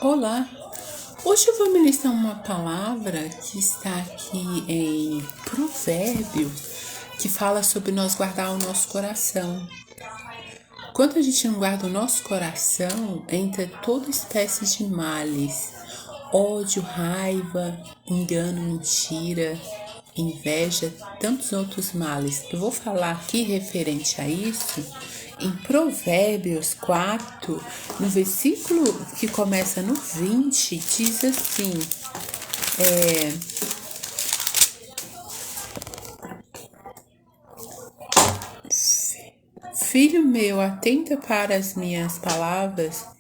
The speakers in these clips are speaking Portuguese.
Olá! Hoje eu vou ministrar uma palavra que está aqui em Provérbio, que fala sobre nós guardar o nosso coração. Quando a gente não guarda o nosso coração, entra toda espécie de males, ódio, raiva, engano, mentira, inveja, tantos outros males. Eu vou falar aqui referente a isso em Provérbios 4, no versículo que começa no 20, diz assim: Filho meu, atenta para as minhas palavras.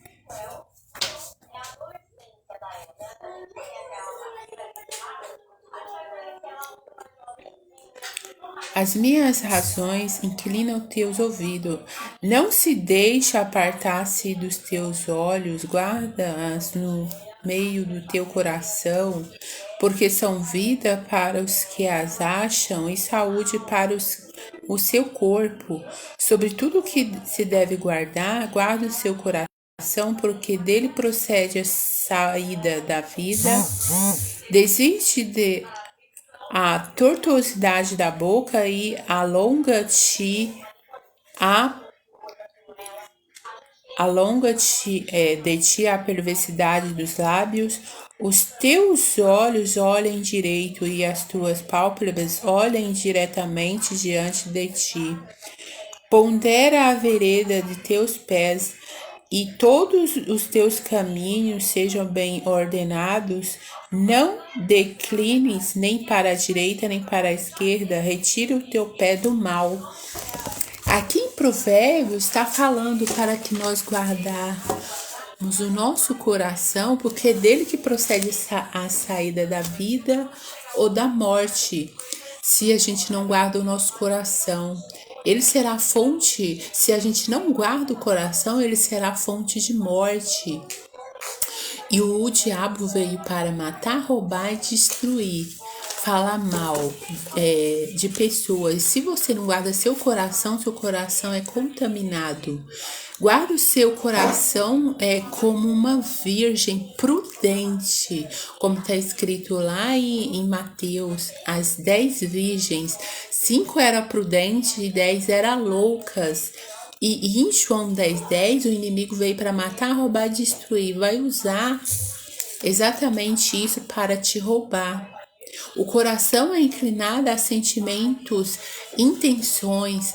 As minhas razões inclinam teus ouvidos. Não se deixe apartar-se dos teus olhos, guarda-as no meio do teu coração, porque são vida para os que as acham e saúde para o seu corpo. Sobre tudo que se deve guardar, guarda o seu coração, porque dele procede a saída da vida. Desiste a tortuosidade da boca e a de ti a perversidade dos lábios. Os teus olhos olhem direito e as tuas pálpebras olhem diretamente diante de ti. Pondera a vereda de teus pés e todos os teus caminhos sejam bem ordenados. Não declines nem para a direita nem para a esquerda. Retira o teu pé do mal. Aqui em Provérbios está falando para que nós guardarmos o nosso coração, porque é dele que procede a saída da vida ou da morte. Se a gente não guarda o nosso coração, ele será fonte. Se a gente não guarda o coração, ele será fonte de morte. E o diabo veio para matar, roubar e destruir. Falar mal de pessoas. Se você não guarda seu coração é contaminado. Guarda o seu coração como uma virgem prudente, como está escrito lá em Mateus, as 10 virgens, 5 eram prudentes e 10 eram loucas. E em João 10:10, o inimigo veio para matar, roubar e destruir. Vai usar exatamente isso para te roubar. O coração é inclinado a sentimentos, intenções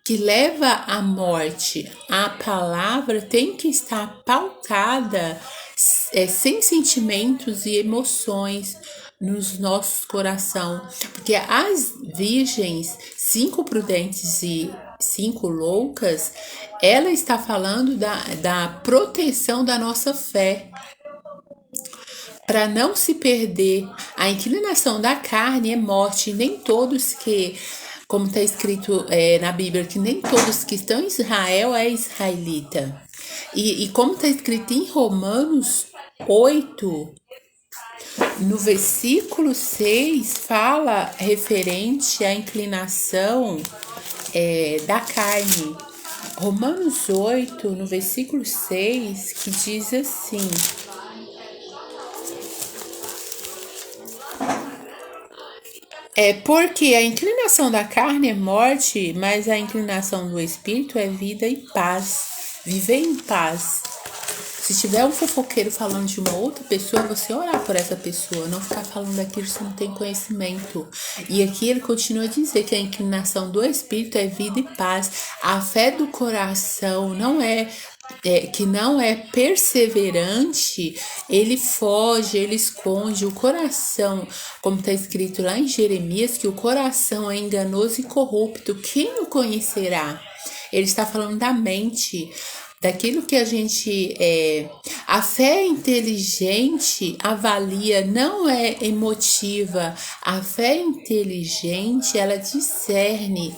que leva à morte. A palavra tem que estar pautada sem sentimentos e emoções nos nossos coração, porque as virgens, 5 prudentes e 5 loucas, ela está falando da proteção da nossa fé, para não se perder. A inclinação da carne é morte, nem todos que, como está escrito na Bíblia, que nem todos que estão em Israel é israelita. E como está escrito em Romanos 8, no versículo 6, fala referente à inclinação da carne. Romanos 8, no versículo 6, que diz assim: porque a inclinação da carne é morte, mas a inclinação do espírito é vida e paz. Viver em paz. Se tiver um fofoqueiro falando de uma outra pessoa, você orar por essa pessoa, não ficar falando daquilo que você não tem conhecimento. E aqui ele continua a dizer que a inclinação do espírito é vida e paz. A fé do coração que não é perseverante, ele foge, ele esconde. O coração, como está escrito lá em Jeremias, que o coração é enganoso e corrupto, quem o conhecerá? Ele está falando da mente, daquilo que a gente a fé inteligente avalia, não é emotiva. A fé inteligente, ela discerne,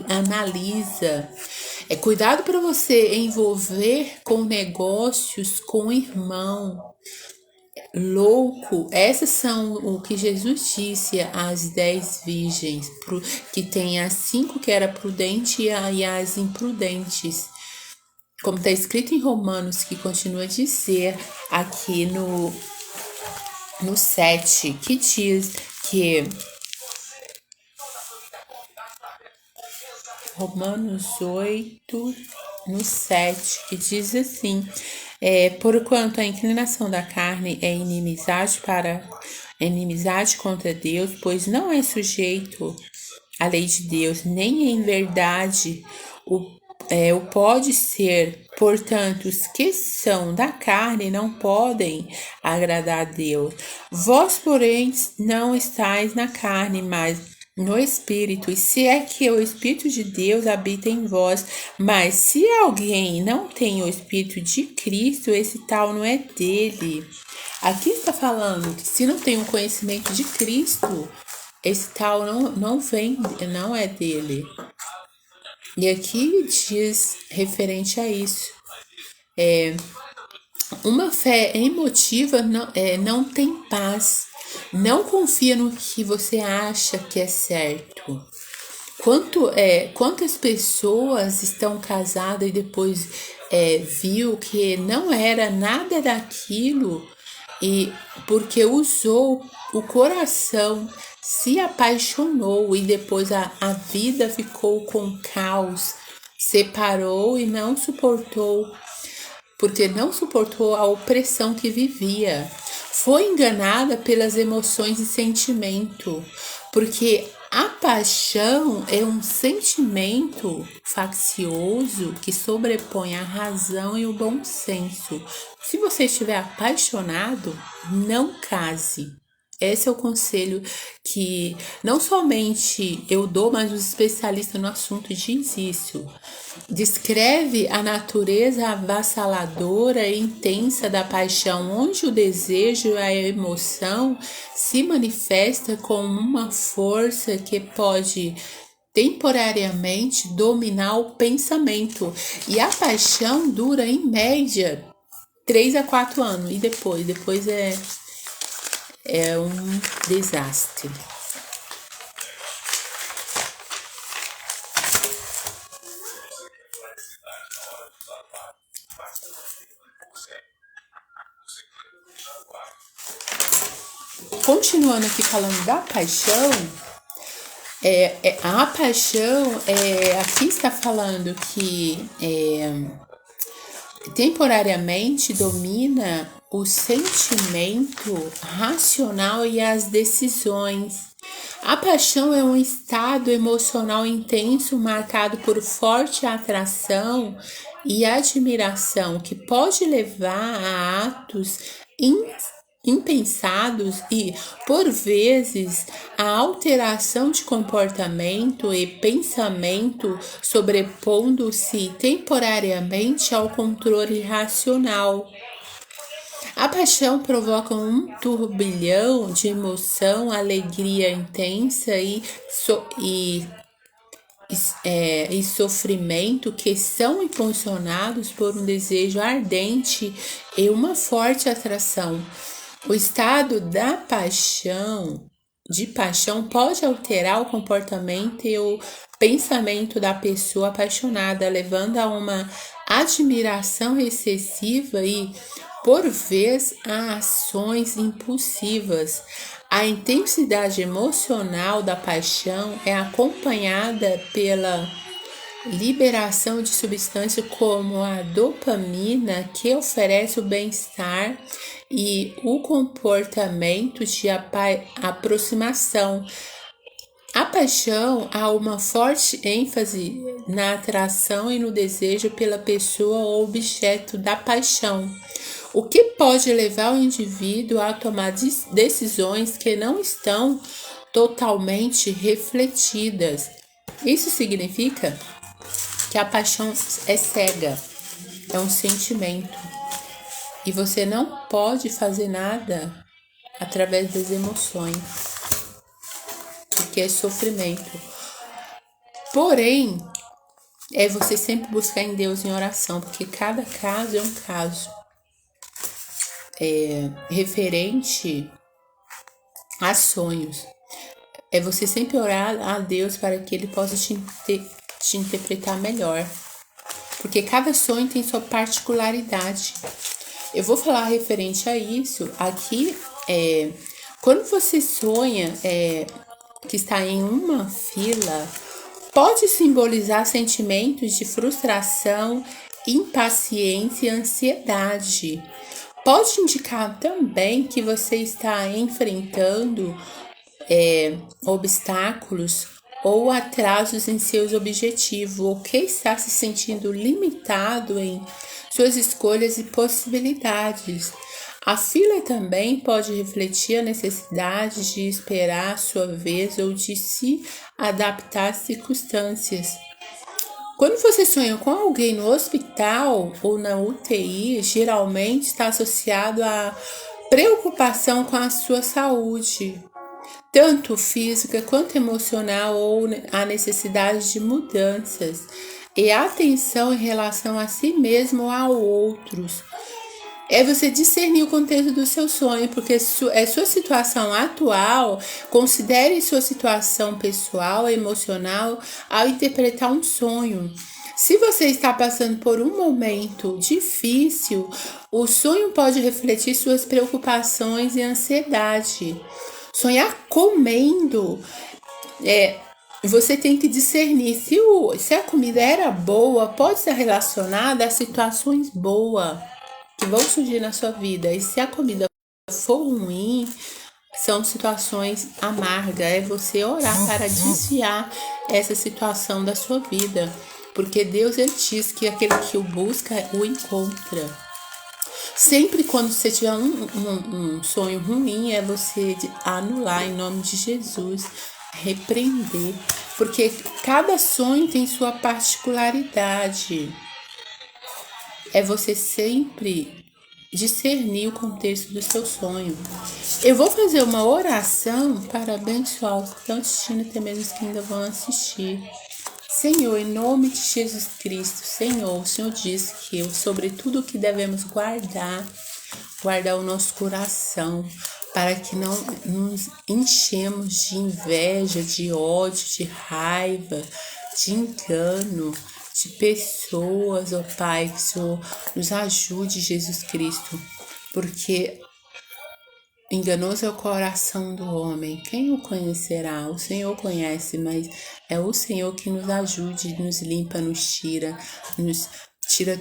analisa. Cuidado para você envolver com negócios com o irmão louco. Essas são o que Jesus disse às 10 virgens, que tem as 5 que era prudente e as imprudentes. como está escrito em Romanos, que continua a dizer aqui no 7, que diz que Romanos 8, no 7, que diz assim: porquanto a inclinação da carne é inimizade contra Deus, pois não é sujeito à lei de Deus, nem em verdade o pode ser. Portanto, os que são da carne não podem agradar a Deus. Vós, porém, não estáis na carne, mas no Espírito, e se é que o Espírito de Deus habita em vós. Mas se alguém não tem o Espírito de Cristo, esse tal não é dele. Aqui está falando que se não tem o conhecimento de Cristo, esse tal não é dele. E aqui diz referente a isso. Uma fé emotiva não tem paz. Não confia no que você acha que é certo. Quantas pessoas estão casadas e depois viu que não era nada daquilo e porque usou o coração, se apaixonou e depois a vida ficou com caos, separou e não suportou, porque não suportou a opressão que vivia. Foi enganada pelas emoções e sentimento, porque a paixão é um sentimento faccioso que sobrepõe a razão e o bom senso. Se você estiver apaixonado, não case. Esse é o conselho que não somente eu dou, mas os especialistas no assunto diz isso. Descreve a natureza avassaladora e intensa da paixão, onde o desejo e a emoção se manifesta como uma força que pode temporariamente dominar o pensamento. E a paixão dura em média 3 a 4 anos e depois é um desastre. Continuando aqui falando da paixão, a paixão, aqui está falando que temporariamente domina o sentimento racional e as decisões. A paixão é um estado emocional intenso marcado por forte atração e admiração que pode levar a atos impensados e, por vezes, a alteração de comportamento e pensamento sobrepondo-se temporariamente ao controle racional. A paixão provoca um turbilhão de emoção, alegria intensa e sofrimento que são impulsionados por um desejo ardente e uma forte atração. O estado de paixão pode alterar o comportamento e o pensamento da pessoa apaixonada, levando a uma admiração excessiva e, por vezes, a ações impulsivas. A intensidade emocional da paixão é acompanhada pela liberação de substâncias como a dopamina, que oferece o bem-estar e o comportamento de aproximação. A paixão há uma forte ênfase na atração e no desejo pela pessoa ou objeto da paixão, o que pode levar o indivíduo a tomar decisões que não estão totalmente refletidas. Isso significa que a paixão é cega, é um sentimento, e você não pode fazer nada através das emoções, porque é sofrimento. Porém, é você sempre buscar em Deus em oração, porque cada caso é um caso. Referente a sonhos, é você sempre orar a Deus para que Ele possa te interpretar melhor. porque cada sonho tem sua particularidade. Eu vou falar referente a isso aqui. Quando você sonha que está em uma fila, pode simbolizar sentimentos de frustração, impaciência e ansiedade. Pode indicar também que você está enfrentando obstáculos ou atrasos em seus objetivos, ou que está se sentindo limitado em suas escolhas e possibilidades. A fila também pode refletir a necessidade de esperar a sua vez ou de se adaptar às circunstâncias. Quando você sonha com alguém no hospital ou na UTI, geralmente está associado a preocupação com a sua saúde, tanto física quanto emocional, ou a necessidade de mudanças e atenção em relação a si mesmo ou a outros. É você discernir o contexto do seu sonho, porque é sua situação atual. Considere sua situação pessoal e emocional ao interpretar um sonho. Se você está passando por um momento difícil, o sonho pode refletir suas preocupações e ansiedade. Sonhar comendo, você tem que discernir se a comida era boa, pode ser relacionada a situações boas que vão surgir na sua vida. E se a comida for ruim, são situações amargas. É você orar para desviar essa situação da sua vida, porque Deus, ele diz que aquele que o busca o encontra. Sempre quando você tiver um sonho ruim, é você anular em nome de Jesus, repreender, porque cada sonho tem sua particularidade. É você sempre discernir o contexto do seu sonho. Eu vou fazer uma oração para abençoar os que estão assistindo, até mesmo os que ainda vão assistir. Senhor, em nome de Jesus Cristo, Senhor, o Senhor diz que sobre tudo o que devemos guardar o nosso coração, para que não nos enchemos de inveja, de ódio, de raiva, de engano, de pessoas, ó Pai, que o Senhor nos ajude, Jesus Cristo, porque enganoso é o coração do homem, quem o conhecerá? O Senhor conhece, mas é o Senhor que nos ajude, nos limpa, nos tira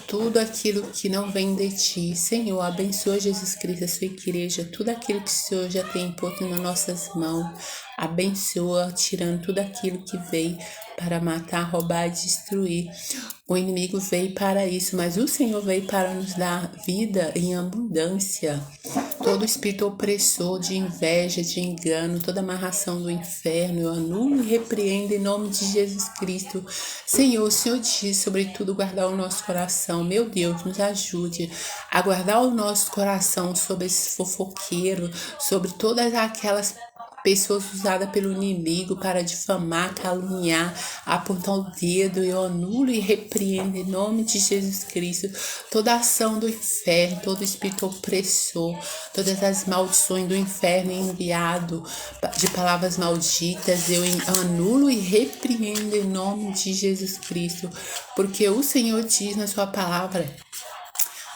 tudo aquilo que não vem de Ti. Senhor, abençoa Jesus Cristo, a sua igreja, tudo aquilo que o Senhor já tem posto nas nossas mãos. Abençoa, tirando tudo aquilo que veio para matar, roubar e destruir. O inimigo veio para isso, mas o Senhor veio para nos dar vida em abundância. Todo espírito opressor de inveja, de engano, toda amarração do inferno, eu anulo e repreendo em nome de Jesus Cristo. Senhor, o Senhor diz, sobretudo, guardar o nosso coração. Meu Deus, nos ajude a guardar o nosso coração sobre esse fofoqueiro, sobre todas aquelas pessoas usadas pelo inimigo para difamar, caluniar, apontar o dedo. Eu anulo e repreendo em nome de Jesus Cristo toda ação do inferno, todo espírito opressor, todas as maldições do inferno enviado de palavras malditas. Eu anulo e repreendo em nome de Jesus Cristo, porque o Senhor diz na sua palavra: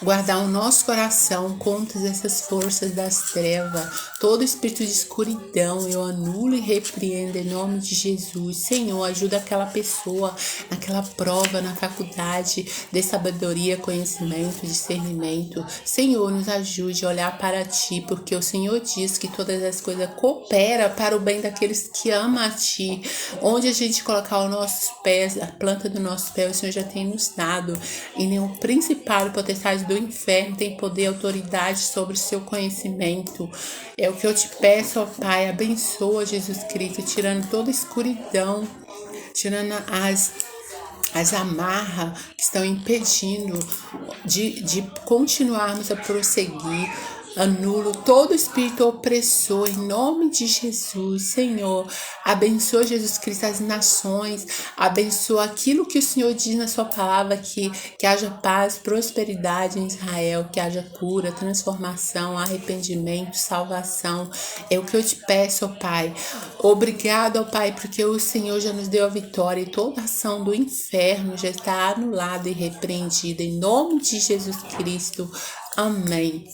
guardar o nosso coração contra essas forças das trevas, todo espírito de escuridão, eu anulo e repreendo em nome de Jesus. Senhor, ajuda aquela pessoa naquela prova, na faculdade, de sabedoria, conhecimento, discernimento. Senhor, nos ajude a olhar para Ti, porque o Senhor diz que todas as coisas cooperam para o bem daqueles que amam a Ti. Onde a gente colocar os nossos pés, a planta do nosso pé, o Senhor já tem nos dado, e nenhum principado potestade do inferno tem poder e autoridade sobre o seu conhecimento. É o que eu te peço, ó Pai, abençoa Jesus Cristo, tirando toda escuridão, tirando as amarras que estão impedindo de continuarmos a prosseguir. Anulo todo espírito opressor em nome de Jesus, Senhor. Abençoa, Jesus Cristo, as nações. Abençoa aquilo que o Senhor diz na sua palavra, que haja paz, prosperidade em Israel, que haja cura, transformação, arrependimento, salvação. É o que eu te peço, ó Pai. Obrigado, ó Pai, porque o Senhor já nos deu a vitória e toda ação do inferno já está anulada e repreendida em nome de Jesus Cristo. Amém.